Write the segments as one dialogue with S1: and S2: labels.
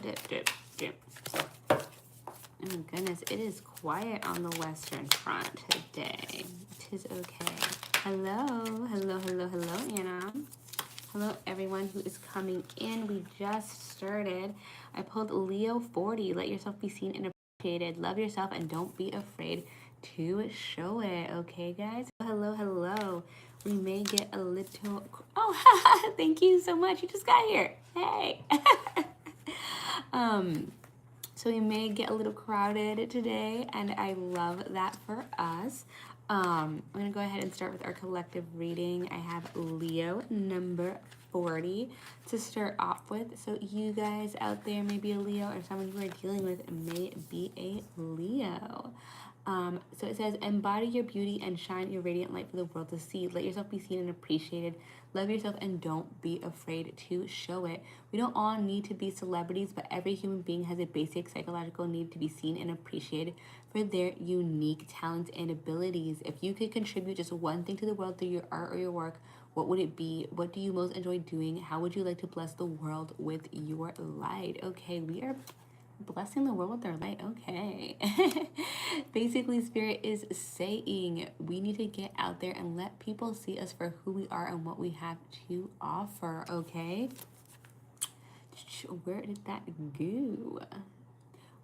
S1: dip, dip, dip. So, oh my goodness, it is quiet on the Western Front today. Tis okay. Hello, hello, hello, hello, Anna. Hello, everyone who is coming in. We just started. I pulled Leo 40. Let yourself be seen and appreciated. Love yourself and don't be afraid to show it. Okay, guys? Hello, hello. We may get a little... Oh, thank you so much. You just got here. Hey. So we may get a little crowded today, and I love that for us. I'm going to go ahead and start with our collective reading. I have Leo number 40 to start off with. So you guys out there may be a Leo, or someone you are dealing with may be a Leo. So it says, embody your beauty and shine your radiant light for the world to see. Let yourself be seen and appreciated. Love yourself and don't be afraid to show it. We don't all need to be celebrities, but every human being has a basic psychological need to be seen and appreciated for their unique talents and abilities. If you could contribute just one thing to the world through your art or your work, what would it be? What do you most enjoy doing? How would you like to bless the world with your light? Okay, we are blessing the world with our light. Okay. Basically, Spirit is saying we need to get out there and let people see us for who we are and what we have to offer. Okay. Where did that go?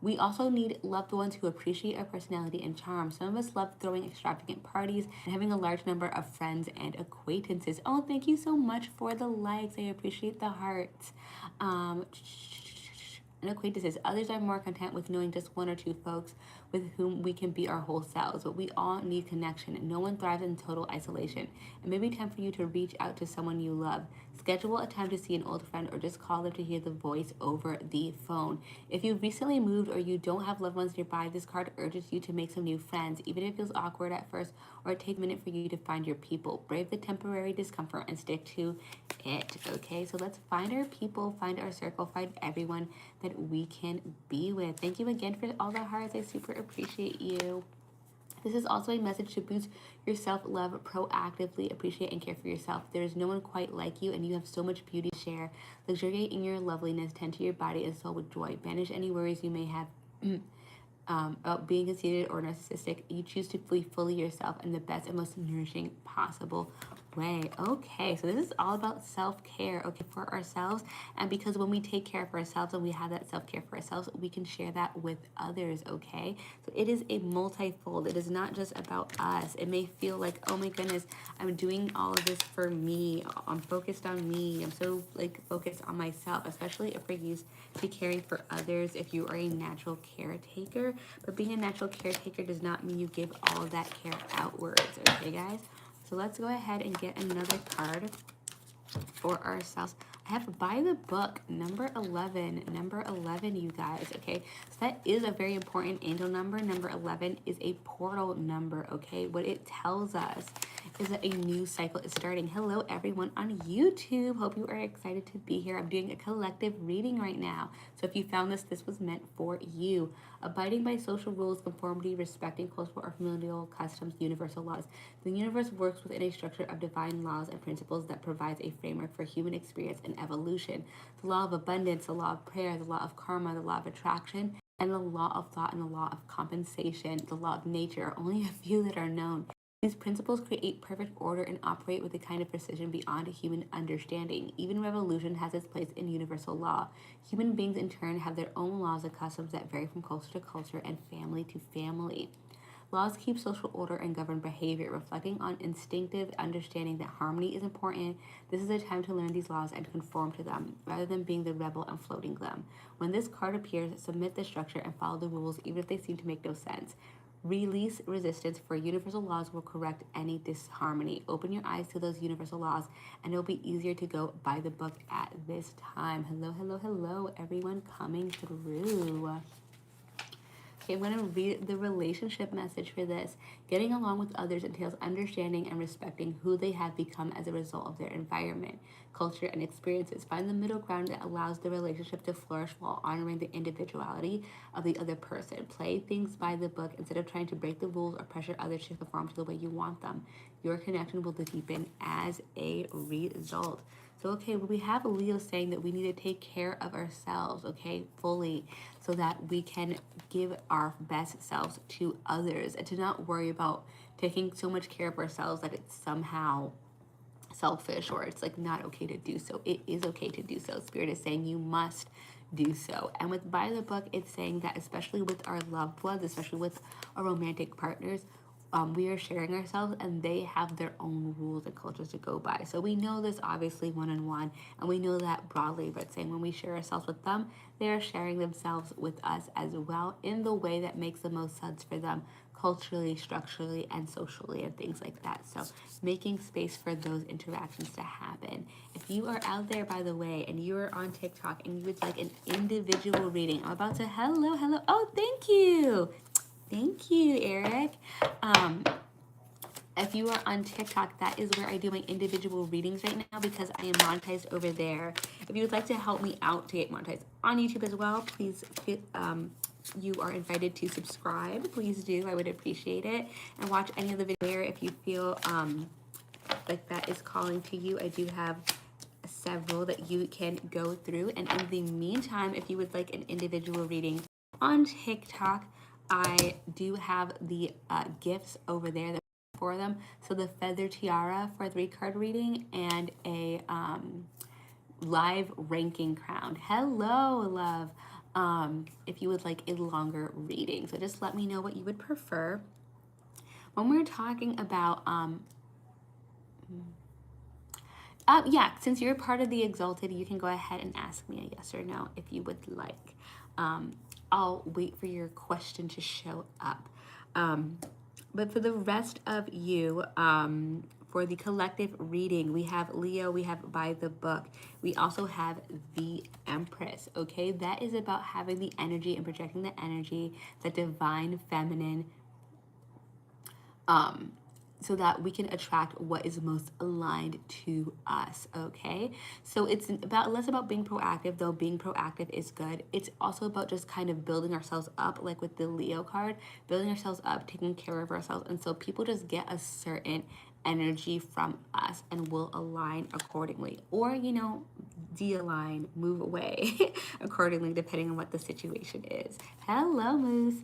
S1: We also need loved ones who appreciate our personality and charm. Some of us love throwing extravagant parties and having a large number of friends and acquaintances. Oh, thank you so much for the likes. I appreciate the hearts. And acquaintances. Others are more content with knowing just one or two folks with whom we can be our whole selves, but we all need connection. No one thrives in total isolation. It may be time for you to reach out to someone you love. Schedule a time to see an old friend or just call them to hear the voice over the phone. If you've recently moved or you don't have loved ones nearby, this card urges you to make some new friends, even if it feels awkward at first or it takes a minute for you to find your people. Brave the temporary discomfort and stick to it. Okay, so let's find our people, find our circle, find everyone that we can be with. Thank you again for all the hearts. I super appreciate you. This is also a message to boost your self-love proactively. Appreciate and care for yourself. There is no one quite like you, and you have so much beauty to share. Luxuriate in your loveliness. Tend to your body and soul with joy. Banish any worries you may have about being conceited or narcissistic. You choose to be fully yourself in the best and most nourishing possible way. Okay, so this is all about self-care, okay, for ourselves. And because when we take care of ourselves and we have that self-care for ourselves, we can share that with others, okay? So it is a multifold. It is not just about us. It may feel like, oh my goodness, I'm doing all of this for me. I'm focused on me. I'm so focused on myself, especially if we're used to caring for others, if you are a natural caretaker. But being a natural caretaker does not mean you give all of that care outwards, okay, guys? So let's go ahead and get another card for ourselves. I have by the book number 11. Number 11, you guys, okay? So that is a very important angel number. Number 11 is a portal number, okay? What it tells us is that a new cycle is starting. Hello, everyone on YouTube. Hope you are excited to be here. I'm doing a collective reading right now. So if you found this was meant for you. Abiding by social rules, conformity, respecting cultural or familial customs, universal laws. The universe works within a structure of divine laws and principles that provides a framework for human experience and evolution. The law of abundance, the law of prayer, the law of karma, the law of attraction, and the law of thought and the law of compensation, the law of nature are only a few that are known. These principles create perfect order and operate with a kind of precision beyond human understanding. Even revolution has its place in universal law. Human beings, in turn, have their own laws and customs that vary from culture to culture and family to family. Laws keep social order and govern behavior, reflecting on instinctive understanding that harmony is important. This is a time to learn these laws and conform to them, rather than being the rebel and floating them. When this card appears, submit the structure and follow the rules, even if they seem to make no sense. Release resistance, for universal laws will correct any disharmony. Open your eyes to those universal laws, and it'll be easier to go by the book at this time. Hello, hello, hello, everyone coming through. Okay, I'm going to read the relationship message for this. Getting along with others entails understanding and respecting who they have become as a result of their environment, culture, and experiences. Find the middle ground that allows the relationship to flourish while honoring the individuality of the other person. Play things by the book instead of trying to break the rules or pressure others to conform to the way you want them. Your connection will deepen as a result. So, okay, we have Leo saying that we need to take care of ourselves, okay, fully, so that we can give our best selves to others and to not worry about taking so much care of ourselves that it's somehow selfish or it's like not okay to do so. It is okay to do so. Spirit is saying you must do so. And with by the book, it's saying that especially with our loved ones, especially with our romantic partners, we are sharing ourselves and they have their own rules and cultures to go by. So we know this obviously one-on-one, and we know that broadly, but saying when we share ourselves with them, they are sharing themselves with us as well in the way that makes the most sense for them culturally, structurally, and socially, and things like that. So making space for those interactions to happen. If you are out there, by the way, and you are on TikTok and you would like an individual reading, I'm about to, hello. Oh, thank you. Thank you, Eric. If you are on TikTok, that is where I do my individual readings right now because I am monetized over there. If you would like to help me out to get monetized on YouTube as well, please you are invited to subscribe. Please do. I would appreciate it. And watch any of the videos there if you feel like that is calling to you. I do have several that you can go through. And in the meantime, if you would like an individual reading on TikTok, I do have the gifts over there for them. So the feather tiara for a 3-card reading and a live ranking crown. Hello, love. If you would like a longer reading. So just let me know what you would prefer. When we're talking about yeah, since you're part of the Exalted, you can go ahead and ask me a yes or no if you would like. I'll wait for your question to show up. But for the rest of you, for the collective reading, we have Leo, we have by the book. We also have the Empress, okay? That is about having the energy and projecting the energy, the divine feminine, so that we can attract what is most aligned to us, okay? So it's about less about being proactive, though being proactive is good. It's also about just kind of building ourselves up, like with the Leo card, building ourselves up, taking care of ourselves. And so people just get a certain energy from us and will align accordingly, or de-align, move away accordingly, depending on what the situation is. Hello, Moose.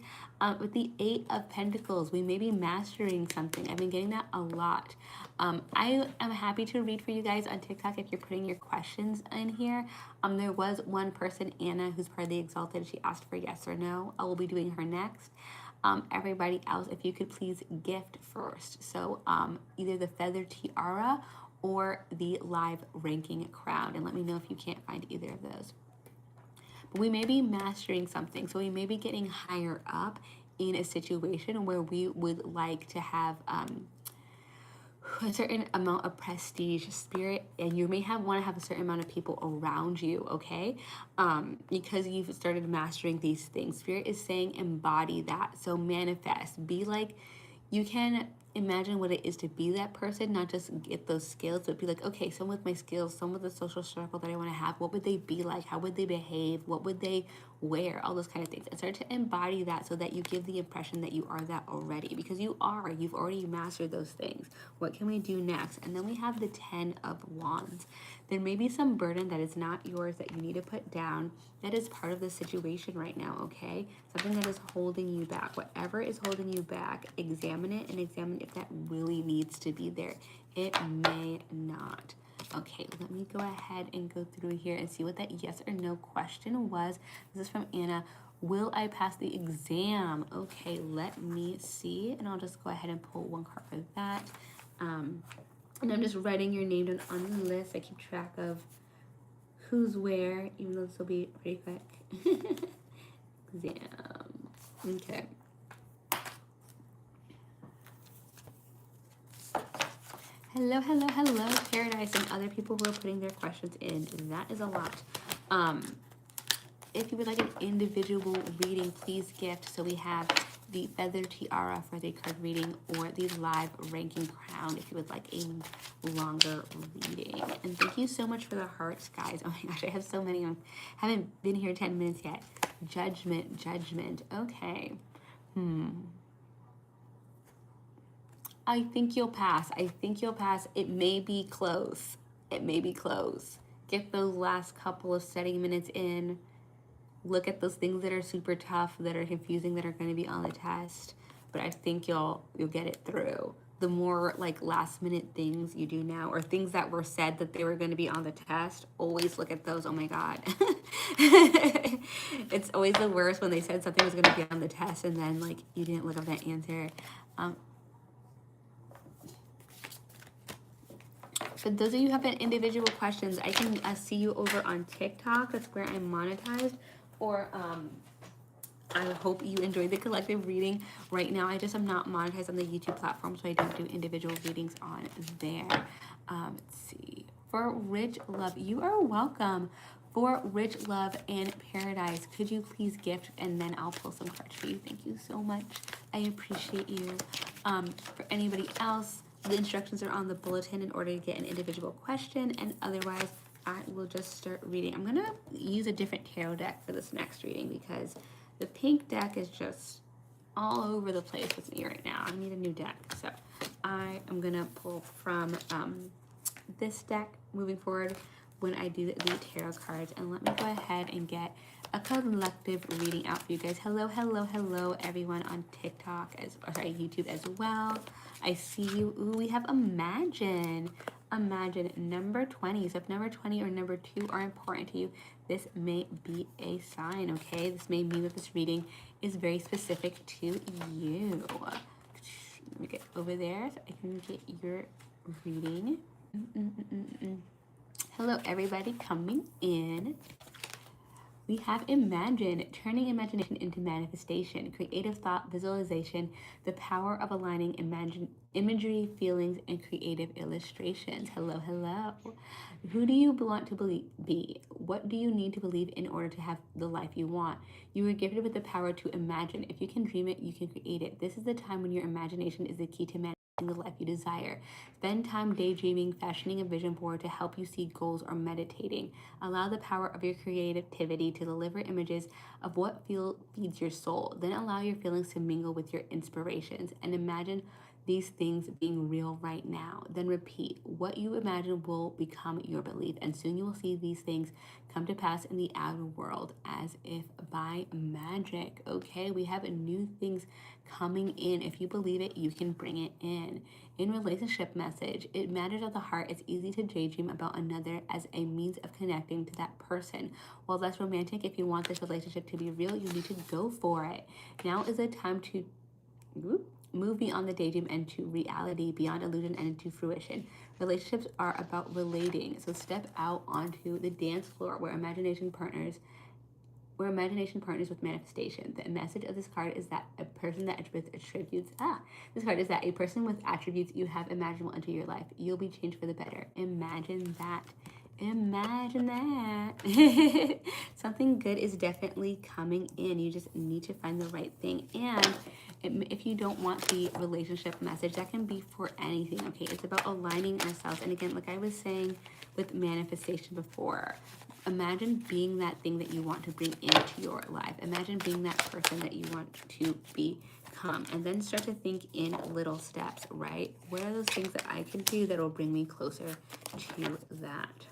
S1: With the 8 of Pentacles, we may be mastering something. I've been getting that a lot. I am happy to read for you guys on TikTok if you're putting your questions in here. There was one person, Anna, who's part of the Exalted. She asked for yes or no. I will be doing her next. Everybody else, if you could please gift first. So either the feather tiara or the live ranking crown. And let me know if you can't find either of those. But we may be mastering something. So we may be getting higher up in a situation where we would like to have a certain amount of prestige, spirit, and you may want to have a certain amount of people around you, okay? Because you've started mastering these things. Spirit is saying embody that. So manifest. Be like, you can imagine what it is to be that person, not just get those skills, but be like, okay, someone with my skills, someone with the social circle that I want to have, what would they be like? How would they behave? What would they wear? All those kind of things. And start to embody that so that you give the impression that you are that already, because you've already mastered those things. What can we do next? And then we have the 10 of Wands. There may be some burden that is not yours that you need to put down. That is part of the situation right now, okay? Something that is holding you back. Whatever is holding you back, examine it and examine if that really needs to be there. It may not. Okay, let me go ahead and go through here and see what that yes or no question was. This is from Anna. Will I pass the exam? Okay, let me see. And I'll just go ahead and pull one card for that. And I'm just writing your name down on the list. I keep track of who's where, even though this will be pretty quick. Exam. Okay. Hello, Paradise, and other people who are putting their questions in. That is a lot. If you would like an individual reading, please gift. So we have the feather tiara for the card reading, or the live ranking crown if you would like a longer reading. And thank you so much for the hearts, guys. Oh my gosh, I have so many. I haven't been here 10 minutes yet. Judgment. Okay. I think you'll pass. It may be close. it may be close. Get those last couple of study minutes in. Look at those things that are super tough, that are confusing, that are going to be on the test. But I think you'll get it through. The more like last minute things you do now, or things that were said that they were going to be on the test, always look at those. Oh my God. It's always the worst when they said something was going to be on the test and then like you didn't look up that answer. For those of you who have individual questions, I can see you over on TikTok. That's where I'm monetized. Or I hope you enjoyed the collective reading. Right now, I just am not monetized on the YouTube platform, so I don't do individual readings on there. Let's see. For Rich Love, you are welcome. For Rich Love and Paradise, could you please gift, and then I'll pull some cards for you. Thank you so much. I appreciate you. For anybody else, the instructions are on the bulletin in order to get an individual question, and otherwise, I will just start reading. I'm gonna use a different tarot deck for this next reading because the pink deck is just all over the place with me right now. I need a new deck. So I am gonna pull from this deck moving forward when I do the tarot cards. And let me go ahead and get a collective reading out for you guys. Hello, hello, hello, everyone on TikTok, YouTube as well. I see you. Ooh, we have Imagine. Imagine number 20. So if number 20 or number 2 are important to you, this may be a sign, okay? This may mean that this reading is very specific to you. Let me get over there so I can get your reading. Hello, everybody coming in. We have Imagine, turning imagination into manifestation, creative thought, visualization, the power of aligning imagery, feelings, and creative illustrations. Hello, hello. Who do you want to be? What do you need to believe in order to have the life you want? You were gifted with the power to imagine. If you can dream it, you can create it. This is the time when your imagination is the key to manifesting the life you desire. Spend time daydreaming, fashioning a vision board to help you see goals, or meditating. Allow the power of your creativity to deliver images of what feeds your soul. Then allow your feelings to mingle with your inspirations and imagine these things being real right now. Then repeat. What you imagine will become your belief, and soon you will see these things come to pass in the outer world as if by magic. Okay, we have new things coming in. If you believe it, you can bring it in. In relationship message, it matters of the heart. It's easy to daydream about another as a means of connecting to that person. While that's romantic, if you want this relationship to be real, you need to go for it. Now is the time to move beyond the daydream and to reality, beyond illusion and into fruition. Relationships are about relating, so step out onto the dance floor where imagination partners with manifestation. The message of this card is that a person with attributes you have imaginable enter your life. You'll be changed for the better. Imagine that. Imagine that. Something good is definitely coming in. You just need to find the right thing. And if you don't want the relationship message, that can be for anything, okay? It's about aligning ourselves. And again, like I was saying with manifestation before, imagine being that thing that you want to bring into your life. Imagine being that person that you want to become. And then start to think in little steps, right? What are those things that I can do that will bring me closer to that?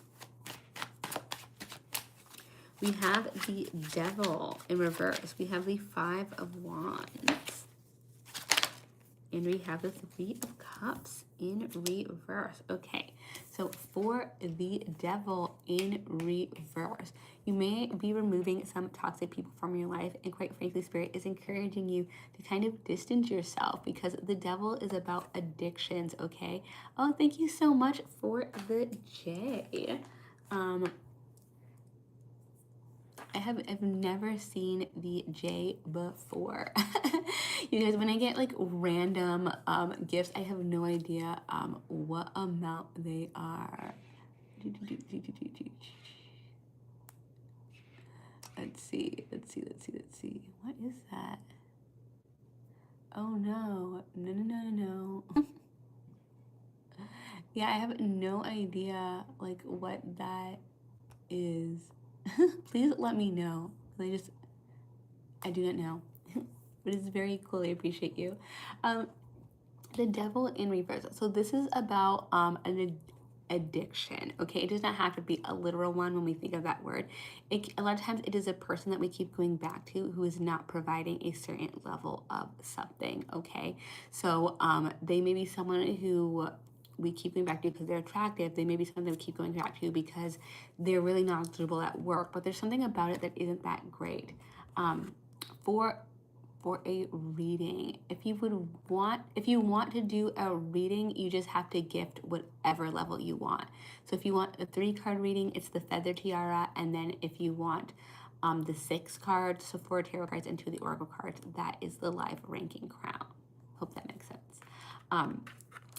S1: We have the Devil in reverse. We have the 5 of Wands. And we have the 3 of Cups in reverse. Okay, so for the Devil in reverse, you may be removing some toxic people from your life, and quite frankly, Spirit is encouraging you to kind of distance yourself because the Devil is about addictions, okay? Oh, thank you so much for the J. I've never seen the J before. You guys, when I get like random gifts, I have no idea what amount they are. Let's see. What is that? Oh no. No. Yeah, I have no idea like what that is. Please let me know. I do not know. But it's very cool. I appreciate you. The Devil in reverse. So this is about addiction. Okay, it does not have to be a literal one when we think of that word. A lot of times it is a person that we keep going back to who is not providing a certain level of something. Okay, so they may be someone who we keep going back to because they're attractive. They may be someone that we keep going back to because they're really knowledgeable at work, but there's something about it that isn't that great. For a reading, if you want to do a reading, you just have to gift whatever level you want. So if you want a 3-card reading, it's the Feather Tiara, and then if you want the 6 cards, so 4 tarot cards and 2 of the oracle cards, that is the live ranking crown. Hope that makes sense.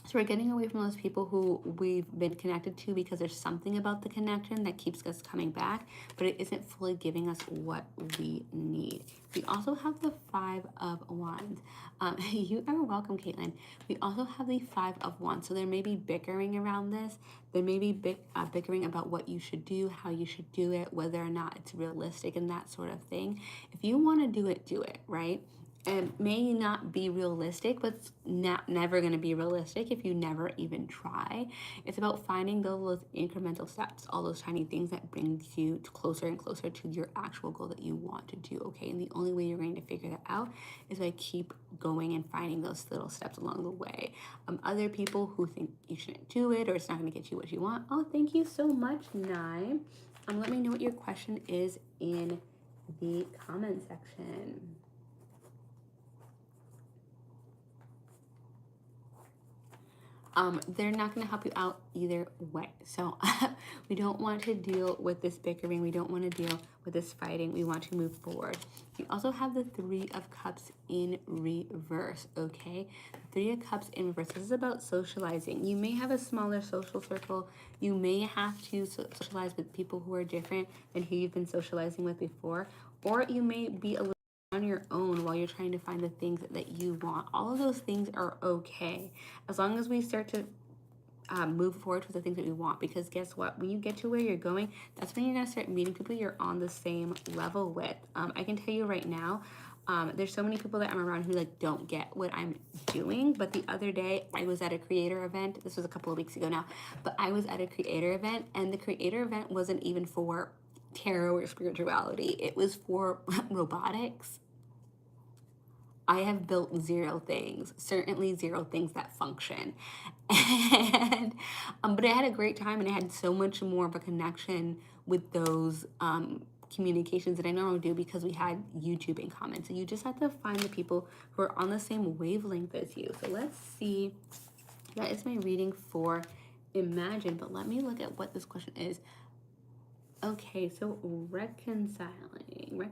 S1: So we're getting away from those people who we've been connected to because there's something about the connection that keeps us coming back, but it isn't fully giving us what we need. We also have the 5 of Wands. You are welcome, Caitlin. We also have the 5 of Wands. So there may be bickering around this. There may be bickering about what you should do, how you should do it, whether or not it's realistic and that sort of thing. If you want to do it, right? It may not be realistic, but it's never going to be realistic if you never even try. It's about finding those incremental steps, all those tiny things that bring you closer and closer to your actual goal that you want to do, okay? And the only way you're going to figure that out is by keep going and finding those little steps along the way. Other people who think you shouldn't do it or it's not going to get you what you want, oh, thank you so much, Nye. Let me know what your question is in the comment section. They're not going to help you out either way. So we don't want to deal with this bickering. We don't want to deal with this fighting. We want to move forward. You also have the 3 of Cups in reverse, okay? The 3 of Cups in reverse. This is about socializing. You may have a smaller social circle. You may have to socialize with people who are different than who you've been socializing with before. Or you may be a little on your own while you're trying to find the things that you want. All of those things are okay as long as we start to move forward with the things that we want, because guess what, when you get to where you're going, that's when you're going to start meeting people you're on the same level with. I can tell you right now, there's so many people that I'm around who like don't get what I'm doing. But the other day I was at a creator event. This was a couple of weeks ago now, but I was at a creator event, and the creator event wasn't even for tarot or spirituality. It was for robotics. I have built 0 things, certainly 0 things that function. And but I had a great time, and I had so much more of a connection with those communications that I normally do because we had YouTube in common. So you just have to find the people who are on the same wavelength as you. So let's see. That is my reading for Imagine, but let me look at what this question is. Okay, so reconciling.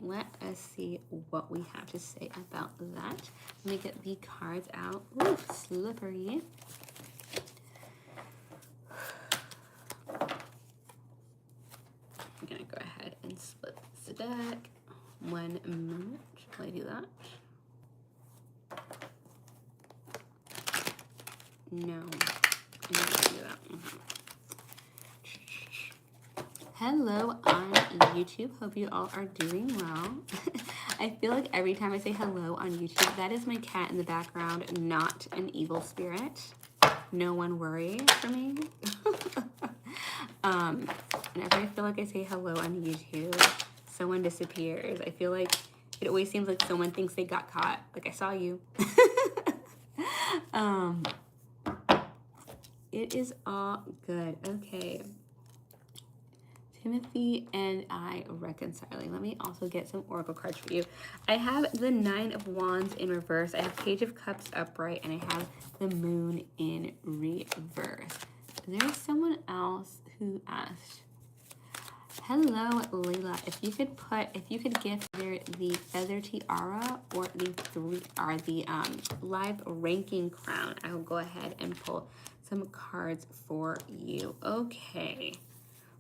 S1: Let us see what we have to say about that. Let me get the cards out. Ooh, slippery. I'm gonna go ahead and split this deck. 1 moment. Shall I do that? No, I'm not gonna do that. Hello on YouTube. Hope you all are doing well. I feel like every time I say hello on YouTube, that is my cat in the background, not an evil spirit. No one worry for me. Whenever I feel like I say hello on YouTube, someone disappears. I feel like it always seems like someone thinks they got caught. Like, I saw you. It is all good. Okay. Timothy and I reconciling. Let me also get some oracle cards for you. I have the 9 of Wands in reverse. I have Page of Cups upright, and I have the Moon in reverse. There's someone else who asked, hello, Layla. If you could gift either the Feather Tiara or the live ranking crown, I will go ahead and pull some cards for you. Okay.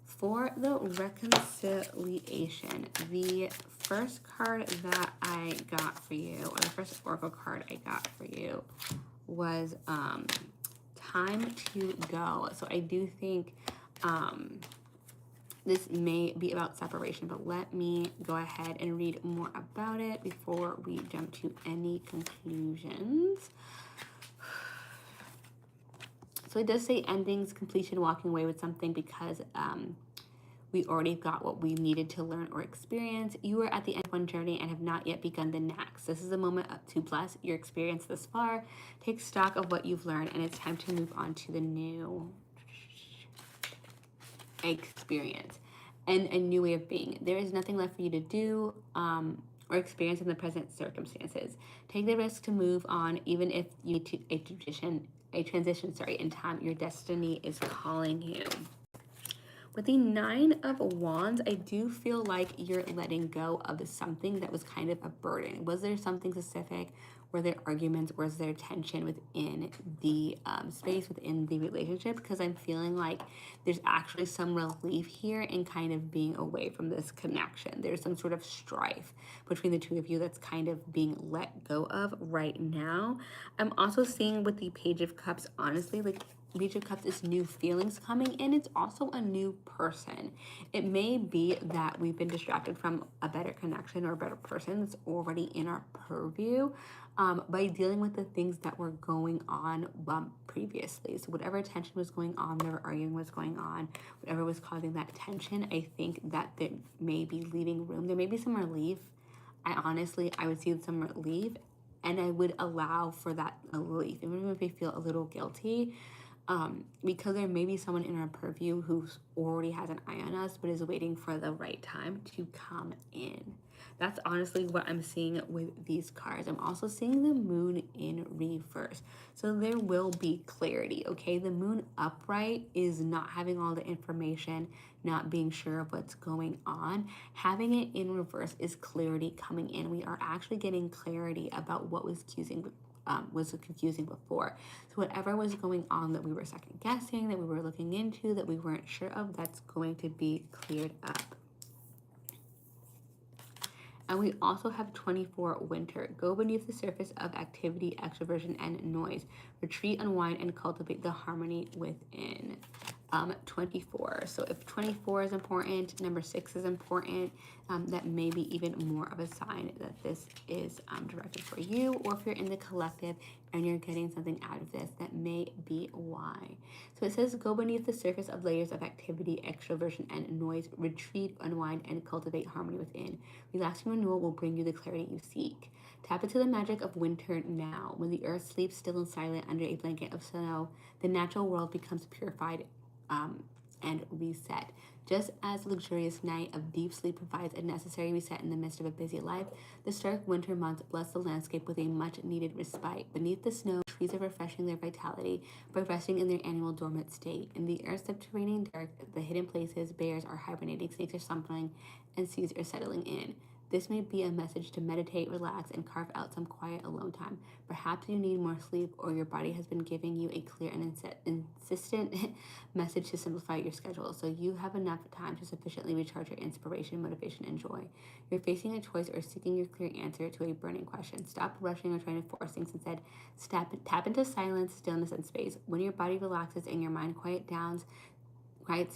S1: For the reconciliation, the first card that I got for you, or the first oracle card I got for you, was time to go. So I do think this may be about separation, but let me go ahead and read more about it before we jump to any conclusions. So it does say endings, completion, walking away with something because we already got what we needed to learn or experience. You are at the end of one journey and have not yet begun the next. This is a moment to bless your experience thus far. Take stock of what you've learned, and it's time to move on to the new experience and a new way of being. There is nothing left for you to do or experience in the present circumstances. Take the risk to move on, even if you need to a transition in time. Your destiny is calling you. With the 9 of Wands, I do feel like you're letting go of something that was kind of a burden. Was there something specific? Were there arguments? Was there tension within the space, within the relationship? Because I'm feeling like there's actually some relief here in kind of being away from this connection. There's some sort of strife between the two of you that's kind of being let go of right now. I'm also seeing with the Page of Cups, honestly, like Page of Cups is new feelings coming in. It's also a new person. It may be that we've been distracted from a better connection or a better person that's already in our purview by dealing with the things that were going on previously. So whatever tension was going on, whatever arguing was going on, whatever was causing that tension, I think that there may be leaving room. There may be some relief. I would see some relief, and I would allow for that relief, even if I feel a little guilty. Because there may be someone in our purview who already has an eye on us, but is waiting for the right time to come in. That's honestly what I'm seeing with these cards. I'm also seeing the moon in reverse. So there will be clarity, okay? The moon upright is not having all the information, not being sure of what's going on. Having it in reverse is clarity coming in. We are actually getting clarity about what was confusing before. So whatever was going on that we were second guessing, that we were looking into, that we weren't sure of, that's going to be cleared up. And we also have 24 winter. Go beneath the surface of activity, extroversion, and noise. Retreat, unwind, and cultivate the harmony within. 24. So if 24 is important, number 6 is important, that may be even more of a sign that this is directed for you, or if you're in the collective and you're getting something out of this, that may be why. So it says, go beneath the surface of layers of activity, extroversion, and noise. Retreat, unwind, and cultivate harmony within. Relaxing renewal will bring you the clarity you seek. Tap into the magic of winter now. When the earth sleeps still and silent under a blanket of snow, the natural world becomes purified and reset. Just as the luxurious night of deep sleep provides a necessary reset in the midst of a busy life, the stark winter months bless the landscape with a much-needed respite. Beneath the snow, trees are refreshing their vitality by resting in their annual dormant state. In the earth's subterranean dark, the hidden places, bears are hibernating, snakes are slumbering, and seeds are settling in. This may be a message to meditate, relax, and carve out some quiet alone time. Perhaps you need more sleep, or your body has been giving you a clear and insistent message to simplify your schedule, so you have enough time to sufficiently recharge your inspiration, motivation, and joy. You're facing a choice or seeking your clear answer to a burning question. Stop rushing or trying to force things. Instead, tap into silence, stillness, and space. When your body relaxes and your mind quiets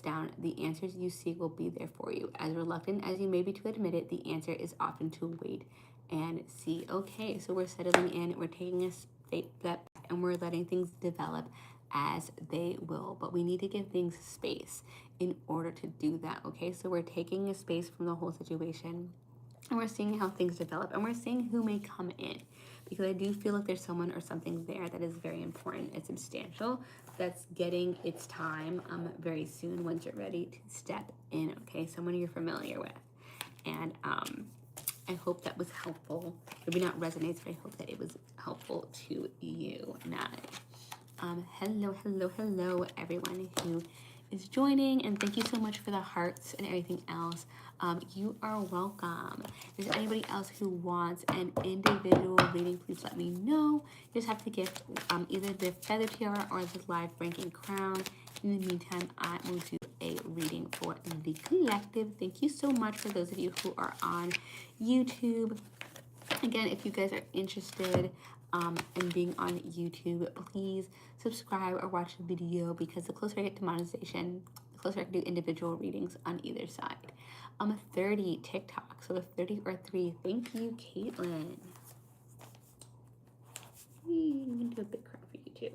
S1: down, the answers you seek will be there for you. As reluctant as you may be to admit it, the answer is often to wait and see. Okay, so we're settling in, we're taking a step, and we're letting things develop as they will. But we need to give things space in order to do that, okay? So we're taking a space from the whole situation, and we're seeing how things develop, and we're seeing who may come in. Because I do feel like there's someone or something there that is very important and substantial that's getting its time very soon once you're ready to step in, okay? Someone you're familiar with. And I hope that was helpful. Maybe not resonates, but I hope that it was helpful to you. Now, hello, everyone who is joining, and thank you so much for the hearts and everything else. You are welcome. If there's anybody else who wants an individual reading, please let me know. You just have to gift either the feather tiara or the live ranking crown. In the meantime, I will do a reading for the collective. Thank you so much for those of you who are on YouTube. Again, if you guys are interested in being on YouTube, please subscribe or watch the video, because the closer I get to monetization, the closer I can do individual readings on either side. 30 TikTok, so if 30 or 3, thank you, Caitlin. I'm gonna do a big crown for you too.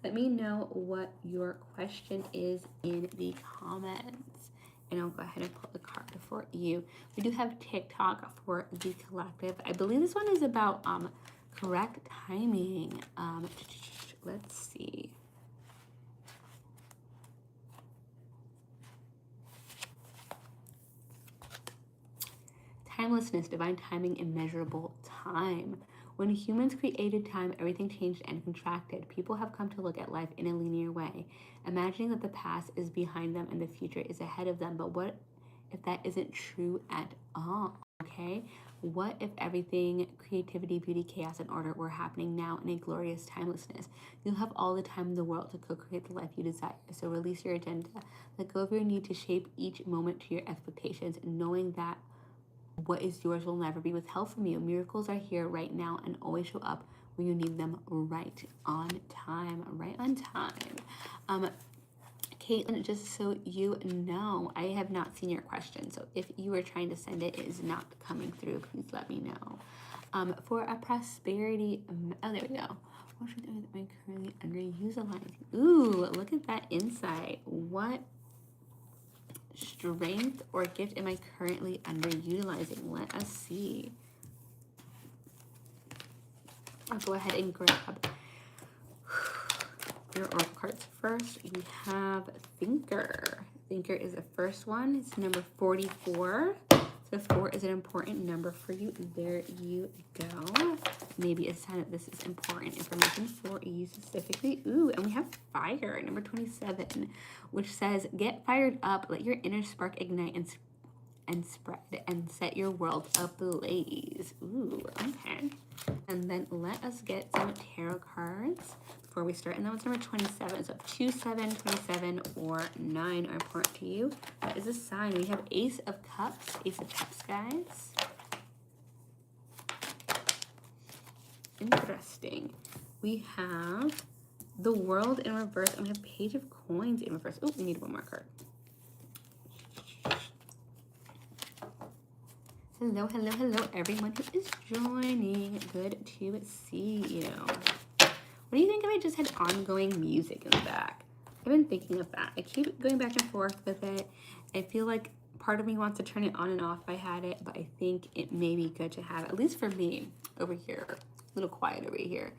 S1: Let me know what your question is in the comments, and I'll go ahead and pull the card for you. We do have TikTok for the collective. I believe this one is about correct timing. Let's see. Timelessness, divine timing, immeasurable time. When humans created time, everything changed and contracted. People have come to look at life in a linear way, imagining that the past is behind them and the future is ahead of them. But what if that isn't true at all? Okay? What if everything, creativity, beauty, chaos, and order were happening now in a glorious timelessness? You'll have all the time in the world to co-create the life you desire. So release your agenda. Let go of your need to shape each moment to your expectations, knowing that what is yours will never be withheld from you. Miracles are here right now and always show up when you need them right on time. Right on time. Caitlin, just so you know, I have not seen your question. So if you are trying to send it, it is not coming through. Please let me know. For a prosperity, oh, there we go. What should I am currently underutilizing? Ooh, look at that insight. What strength or gift am I currently underutilizing? Let us see. I'll go ahead and grab your oracle cards first. We have Thinker. Thinker is the first one. It's number 44. So 4 is an important number for you. There you go. Maybe it's time that this is important information for you specifically. Ooh, and we have Fire, number 27, which says, get fired up, let your inner spark ignite and spread and set your world ablaze. Ooh, okay. And then let us get some tarot cards before we start. And that one's number 27. So 2, 7, 27, or 9 are important to you. That is a sign. We have Ace of Cups. Ace of Cups, guys. Interesting. We have the World in reverse, and we have Page of Coins in reverse. Oh, we need one more card. Hello, hello, hello, everyone who is joining. Good to see you. What do you think if I just had ongoing music in the back? I've been thinking of that. I keep going back and forth with it. I feel like part of me wants to turn it on and off if I had it, but I think it may be good to have, at least for me, over here. A little quiet over here.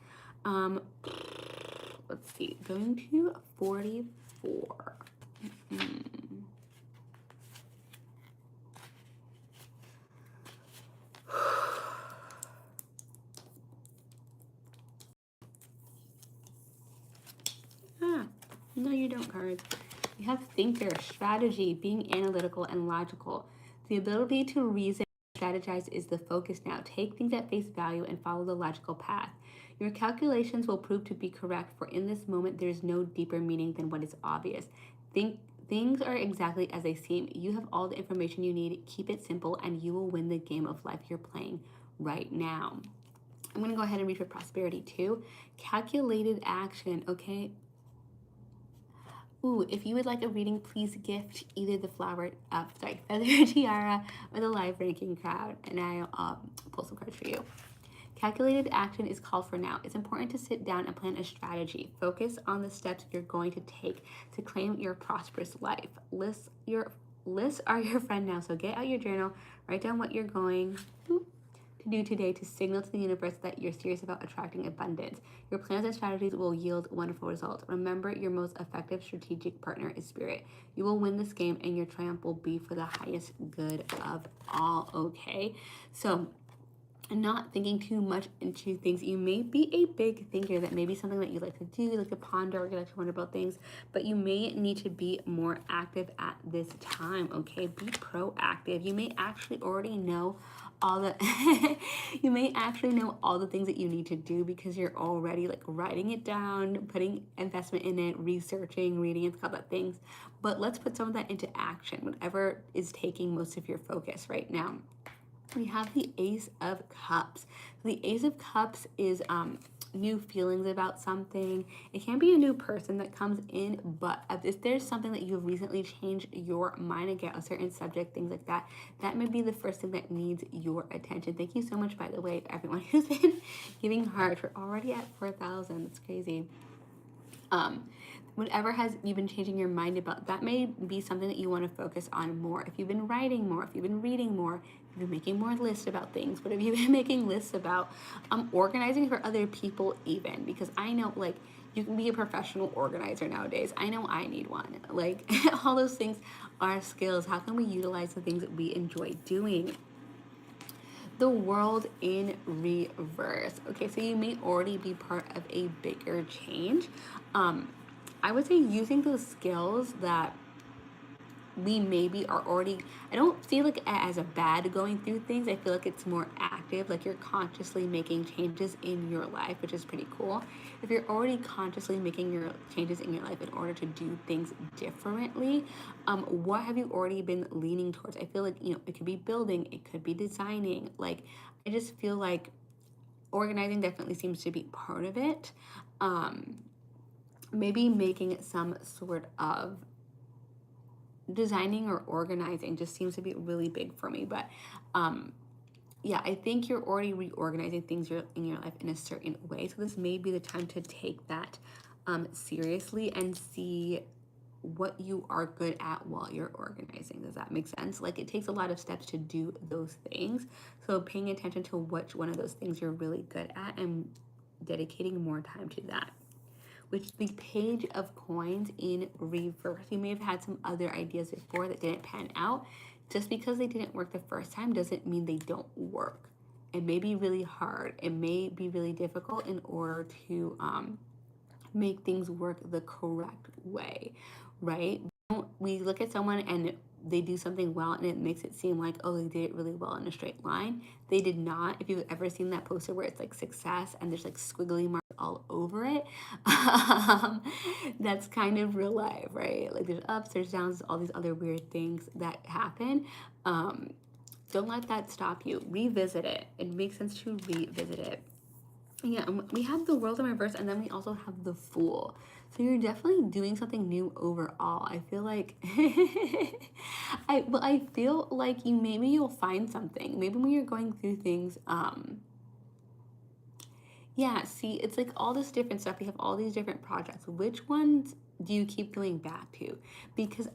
S1: Let's see. Going to 44. No, you don't, cards. You have Thinker, strategy, being analytical and logical. The ability to reason and strategize is the focus now. Take things at face value and follow the logical path. Your calculations will prove to be correct, for in this moment there is no deeper meaning than what is obvious. Things are exactly as they seem. You have all the information you need. Keep it simple and you will win the game of life you're playing right now. I'm going to go ahead and read for prosperity too. Calculated action, okay? Ooh, if you would like a reading, please gift either the feather tiara or the live ranking crowd, and I'll pull some cards for you. Calculated action is called for now. It's important to sit down and plan a strategy. Focus on the steps you're going to take to claim your prosperous life. Lists are your friend now, so get out your journal, write down what you're going to do today to signal to the universe that you're serious about attracting abundance. Your plans and strategies will yield wonderful results. Remember, your most effective strategic partner is spirit. You will win this game and your triumph will be for the highest good of all, okay? So, not thinking too much into things. You may be a big thinker, that may be something that you like to do, you like to ponder, or you like to wonder about things, but you may need to be more active at this time, okay? Be proactive. You may actually already know all the you may actually know all the things that you need to do because you're already like writing it down, putting investment in it, researching, reading, it's called that things. But let's put some of that into action, whatever is taking most of your focus right now. We have the Ace of Cups. The Ace of Cups is new feelings about something. It can be a new person that comes in, but if there's something that you've recently changed your mind about a certain subject, things like that, that may be the first thing that needs your attention. Thank you so much, by the way, everyone who's been giving hearts. We're already at 4,000. That's crazy. Whatever has you've been changing your mind about, that may be something that you want to focus on more. If you've been writing more, if you've been reading more, if you've been making more lists about things, what have you been making lists about? Organizing for other people even, because I know like you can be a professional organizer nowadays. I know I need one. Like all those things are skills. How can we utilize the things that we enjoy doing? The world in reverse. Okay, so you may already be part of a bigger change. I would say using those skills that we maybe are already, I don't feel like as a bad going through things. I feel like it's more active, like you're consciously making changes in your life, which is pretty cool. If you're already consciously making your changes in your life in order to do things differently, what have you already been leaning towards? I feel like, it could be building, it could be designing. Like, I just feel like organizing definitely seems to be part of it. Maybe making some sort of designing or organizing just seems to be really big for me. But yeah, I think you're already reorganizing things in your life in a certain way. So this may be the time to take that seriously and see what you are good at while you're organizing. Does that make sense? Like it takes a lot of steps to do those things. So paying attention to which one of those things you're really good at and dedicating more time to that. Which the page of coins in reverse. You may have had some other ideas before that didn't pan out. Just because they didn't work the first time doesn't mean they don't work. It may be really hard. It may be really difficult in order to make things work the correct way, right? We look at someone and they do something well and it makes it seem like, oh, they did it really well in a straight line. They did not. If you've ever seen that poster where it's like success and there's like squiggly marks all over it, that's kind of real life, right? Like there's ups, there's downs, all these other weird things that happen. Don't let that stop you. Revisit it. It makes sense to revisit it. Yeah, we have the world in reverse, and then we also have the fool. So you're definitely doing something new overall. I feel like I feel like maybe you'll find something. Maybe when you're going through things, yeah, see, it's like all this different stuff. We have all these different projects. Which ones do you keep going back to? Because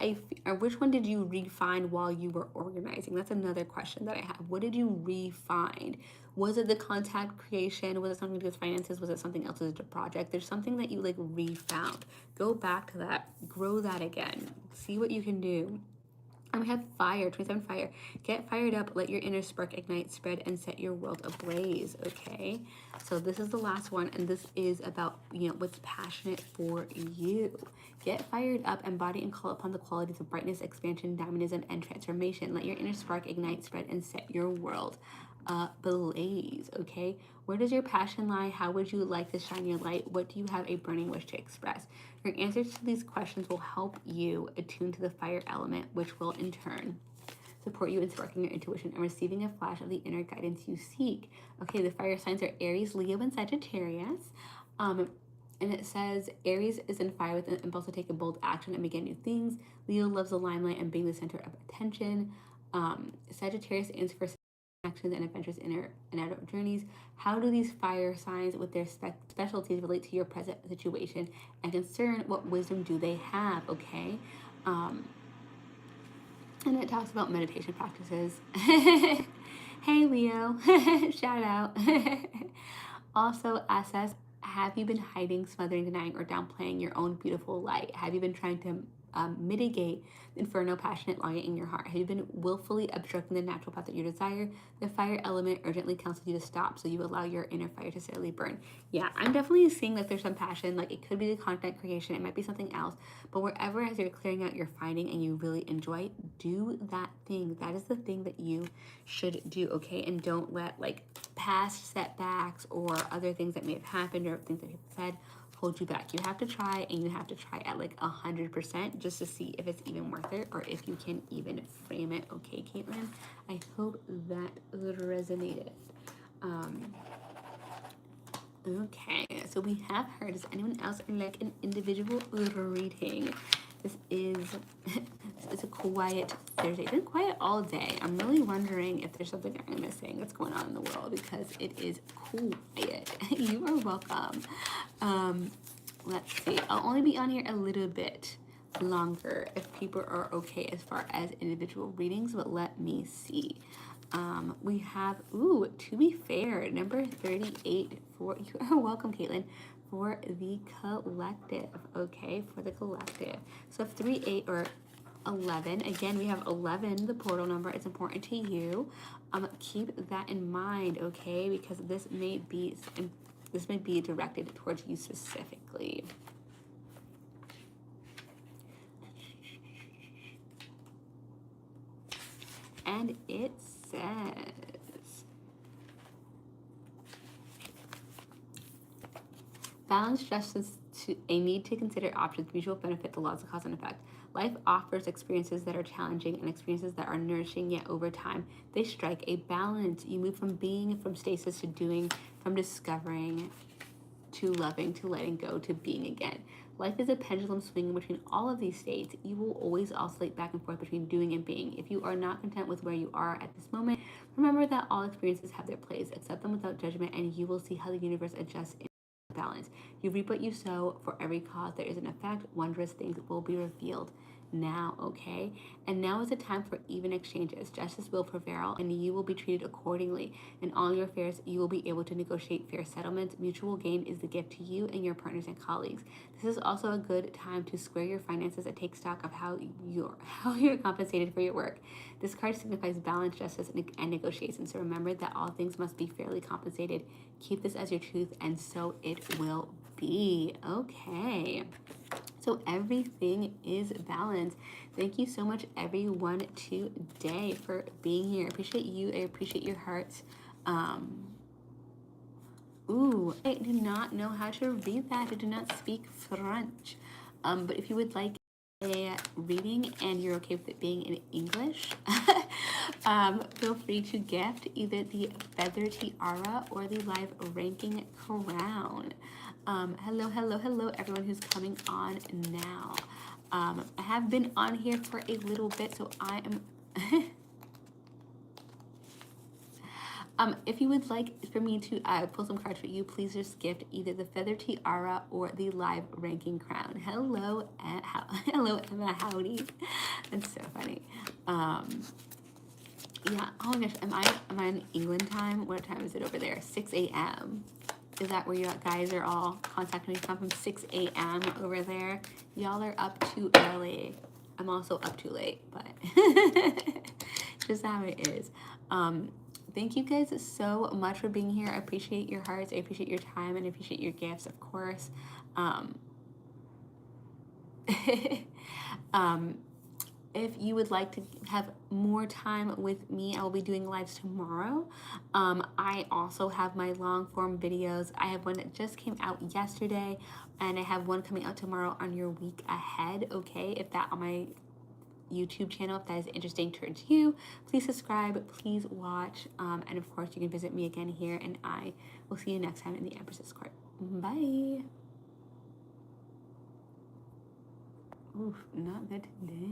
S1: or which one did you refine while you were organizing? That's another question that I have. What did you refine? Was it the contact creation? Was it something to do with finances? Was it something else as a project? There's something that you like refound. Go back to that. Grow that again. See what you can do. And we have fire, 27 fire. Get fired up, let your inner spark ignite, spread, and set your world ablaze, okay? So this is the last one, and this is about, what's passionate for you. Get fired up, embody and call upon the qualities of brightness, expansion, dynamism, and transformation. Let your inner spark ignite, spread, and set your world ablaze, okay? Where does your passion lie? How would you like to shine your light? What do you have a burning wish to express? Your answers to these questions will help you attune to the fire element, which will in turn support you in sparking your intuition and receiving a flash of the inner guidance you seek. Okay, the fire signs are Aries, Leo, and Sagittarius. And it says Aries is in fire with an impulse to take a bold action and begin new things. Leo loves the limelight and being the center of attention. Sagittarius aims for actions and adventures in and out of journeys. How do these fire signs with their specialties relate to your present situation and concern? What wisdom do they have? Okay. And it talks about meditation practices. Hey Leo, shout out. Also assess, have you been hiding, smothering, denying, or downplaying your own beautiful light? Have you been trying to mitigate the inferno passionate longing in your heart? Have you been willfully obstructing the natural path that you desire? The fire element urgently counsels you to stop so you allow your inner fire to steadily burn. Yeah, I'm definitely seeing that there's some passion. Like it could be the content creation, it might be something else, but wherever as you're clearing out you're finding and you really enjoy, do that thing. That is the thing that you should do, okay? And don't let like past setbacks or other things that may have happened or things that people said hold you back. You have to try, and you have to try at like 100% just to see if it's even worth it or if you can even frame it. Okay, Caitlin, I hope that resonated. Okay, so we have her. Does anyone else like an individual reading? This is it's a quiet Thursday. It's been quiet all day. I'm really wondering if there's something I'm missing that's going on in the world because it is quiet. You are welcome. let's see. I'll only be on here a little bit longer if people are okay as far as individual readings, but let me see. We have, to be fair, number 38 for, you are welcome, Caitlin, for the collective, okay, for the collective. So if 3, 8, or 11, again, we have 11, the portal number, it's important to you. Keep that in mind, okay, because this may be directed towards you specifically. And it says, balance justice to a need to consider options, mutual benefit, the laws of cause and effect. Life offers experiences that are challenging and experiences that are nourishing, yet over time, they strike a balance. You move from being, from stasis to doing, from discovering to loving, to letting go, to being again. Life is a pendulum swinging between all of these states. You will always oscillate back and forth between doing and being. If you are not content with where you are at this moment, remember that all experiences have their place. Accept them without judgment, and you will see how the universe adjusts in balance. You reap what you sow. For every cause there is an effect. Wondrous things will be revealed now, okay? And now is the time for even exchanges. Justice will prevail, and you will be treated accordingly. In all your affairs, you will be able to negotiate fair settlements. Mutual gain is the gift to you and your partners and colleagues. This is also a good time to square your finances and take stock of how you're compensated for your work. This card signifies balance, justice, and negotiation. So remember that all things must be fairly compensated. Keep this as your truth, and so it will be. Okay. So everything is balanced. Thank you so much, everyone, today for being here. I appreciate you. I appreciate your hearts. I do not know how to read that. I do not speak French. But if you would like a reading and you're okay with it being in English, feel free to gift either the Feather Tiara or the Live Ranking Crown. Hello, everyone who's coming on now. I have been on here for a little bit, so I am... if you would like for me to pull some cards for you, please just gift either the Feather Tiara or the Live Ranking Crown. Hello, hello, Emma, howdy. That's so funny. Yeah, oh my gosh, am I in England time? What time is it over there? 6 a.m. Is that where you guys are all contacting me from 6 a.m. over there? Y'all are up too early. I'm also up too late, but just how it is. Thank you guys so much for being here. I appreciate your hearts. I appreciate your time, and I appreciate your gifts, of course. If you would like to have more time with me, I will be doing lives tomorrow. I also have my long form videos. I have one that just came out yesterday, and I have one coming out tomorrow on your week ahead, okay? If that on my YouTube channel, if that is interesting towards you, please subscribe, please watch, and of course you can visit me again here, and I will see you next time in the Empress's Court. Bye. Oof, not good today.